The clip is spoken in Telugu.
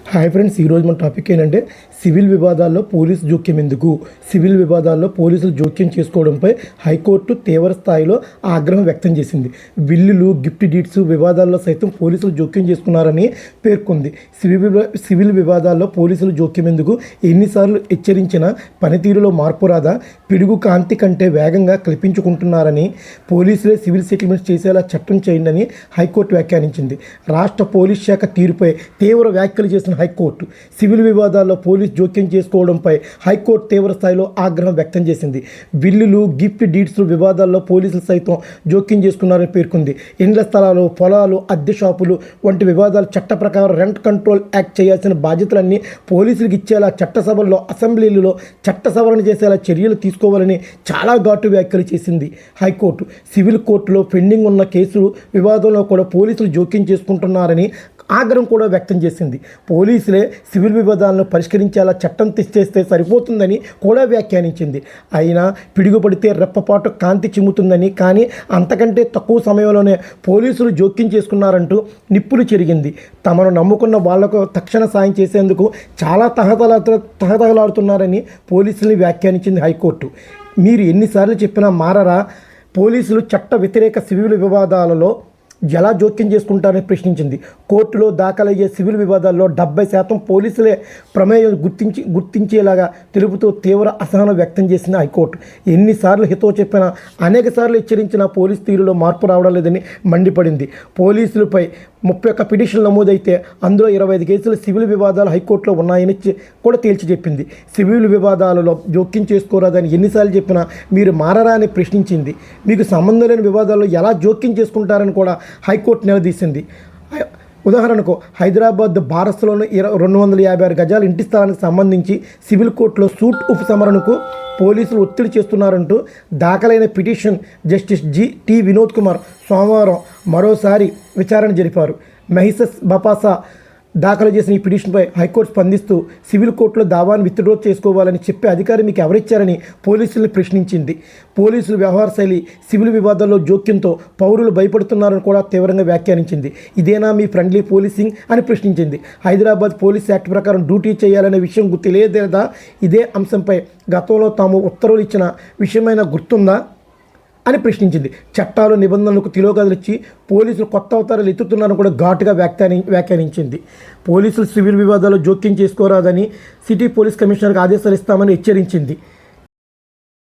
హాయ్ ఫ్రెండ్స్, ఈరోజు మన టాపిక్ ఏంటంటే సివిల్ వివాదాల్లో పోలీసు జోక్యం ఎందుకు. సివిల్ వివాదాల్లో పోలీసులు జోక్యం చేసుకోవడంపై హైకోర్టు తీవ్ర స్థాయిలో ఆగ్రహం వ్యక్తం చేసింది. బిల్లులు, గిఫ్ట్ డీడ్స్ వివాదాల్లో సైతం పోలీసులు జోక్యం చేసుకున్నారని పేర్కొంది. సివిల్ వివాదాల్లో పోలీసులు జోక్యం ఎందుకు, ఎన్నిసార్లు హెచ్చరించినా పనితీరులో మార్పు రాదా, పిడుగు కాంతి కంటే వేగంగా కల్పించుకుంటున్నారని, పోలీసులే సివిల్ సెటిల్మెంట్స్ చేసేలా చట్టం చేయండి అని హైకోర్టు వ్యాఖ్యానించింది. రాష్ట్ర పోలీస్ శాఖ తీరుపై తీవ్ర వ్యాఖ్యలు చేసిన హైకోర్టు సివిల్ వివాదాల్లో పోలీస్ జోక్యం చేసుకోవడంపై హైకోర్టు తీవ్ర స్థాయిలో ఆగ్రహం వ్యక్తం చేసింది. బిల్లులు, గిఫ్ట్ డీడ్స్ వివాదాల్లో పోలీసులు సైతం జోక్యం చేసుకున్నారని పేర్కొంది. ఇండ్ల స్థలాలు, పొలాలు, అద్దె షాపులు వంటి వివాదాలు చట్ట ప్రకారం రెంట్ కంట్రోల్ యాక్ట్ చేయాల్సిన బాధ్యతలన్నీ పోలీసులకు ఇచ్చేలా చట్టసభల్లో, అసెంబ్లీలలో చట్ట సవరణ చేసేలా చర్యలు తీసుకోవాలని చాలా ఘాటు వ్యాఖ్యలు చేసింది హైకోర్టు. సివిల్ కోర్టులో పెండింగ్ ఉన్న కేసు వివాదంలో కూడా పోలీసులు జోక్యం చేసుకుంటున్నారని ఆగ్రహం కూడా వ్యక్తం చేసింది. పోలీసులే సివిల్ వివాదాలను పరిష్కరించేలా చట్టం తెచ్చేస్తే సరిపోతుందని కూడా వ్యాఖ్యానించింది. అయినా పిడుగుపడితే రెప్పపాటు కాంతి చిమ్ముతుందని, కానీ అంతకంటే తక్కువ సమయంలోనే పోలీసులు జోక్యం చేసుకున్నారంటూ నిప్పులు చెరిగింది. తమను నమ్ముకున్న వాళ్లకు తక్షణ సాయం చేసేందుకు చాలా తహతహలాడుతున్నారని పోలీసుల్ని వ్యాఖ్యానించింది హైకోర్టు. మీరు ఎన్నిసార్లు చెప్పినా మారరా, పోలీసులు చట్ట వ్యతిరేక సివిల్ వివాదాలలో ఎలా జోక్యం చేసుకుంటారని ప్రశ్నించింది. కోర్టులో దాఖలయ్యే సివిల్ వివాదాల్లో 70% పోలీసులే ప్రమేయం గుర్తించేలాగా తెలుపుతూ తీవ్ర అసహనం వ్యక్తం చేసింది హైకోర్టు. ఎన్నిసార్లు హితవు చెప్పినా, అనేకసార్లు హెచ్చరించిన పోలీసు తీరులో మార్పు రావడం లేదని మండిపడింది. పోలీసులపై 31 పిటిషన్లు నమోదైతే అందులో 25 కేసులు సివిల్ వివాదాలు హైకోర్టులో ఉన్నాయని కూడా తేల్చి చెప్పింది. సివిల్ వివాదాలలో జోక్యం చేసుకోరాదని ఎన్నిసార్లు చెప్పినా మీరు మారరా అని ప్రశ్నించింది. మీకు సంబంధం లేని వివాదాల్లో ఎలా జోక్యం చేసుకుంటారని కూడా హైకోర్టు నిలదీసింది. ఉదాహరణకు హైదరాబాద్ బారస్లోని 256 గజాల ఇంటి స్థలానికి సంబంధించి సివిల్ కోర్టులో సూట్ ఉపసంహరణకు పోలీసులు ఒత్తిడి చేస్తున్నారంటూ దాఖలైన petition justice T Vinod Kumar సోమవారం మరోసారి విచారణ జరిపారు. మహిసస్ బపాసా దాఖలు చేసిన ఈ పిటిషన్పై హైకోర్టు స్పందిస్తూ సివిల్ కోర్టులో దావాను విత్డ్రా చేసుకోవాలని చెప్పే అధికారం మీకు ఎవరిచ్చారని పోలీసుల్ని ప్రశ్నించింది. పోలీసుల వ్యవహార శైలి సివిల్ వివాదాల్లో జోక్యంతో పౌరులు భయపడుతున్నారని కూడా తీవ్రంగా వ్యాఖ్యానించింది. ఇదేనా మీ ఫ్రెండ్లీ పోలీసింగ్ అని ప్రశ్నించింది. హైదరాబాద్ పోలీస్ యాక్ట్ ప్రకారం డ్యూటీ చేయాలనే విషయం తెలియదేదా, ఇదే అంశంపై గతంలో తాము ఉత్తర్వులు ఇచ్చిన విషయమైనా గుర్తుందా అని ప్రశ్నించింది. చట్టాలు, నిబంధనలకు తిలోగదిలిచ్చి పోలీసులు కొత్త అవతారాలు ఎత్తుతున్నారని కూడా ఘాటుగా వ్యాఖ్యానించింది. పోలీసులు సివిల్ వివాదాల్లో జోక్యం చేసుకోరాదని సిటీ పోలీస్ కమిషనర్కి ఆదేశాలు ఇస్తామని హెచ్చరించింది.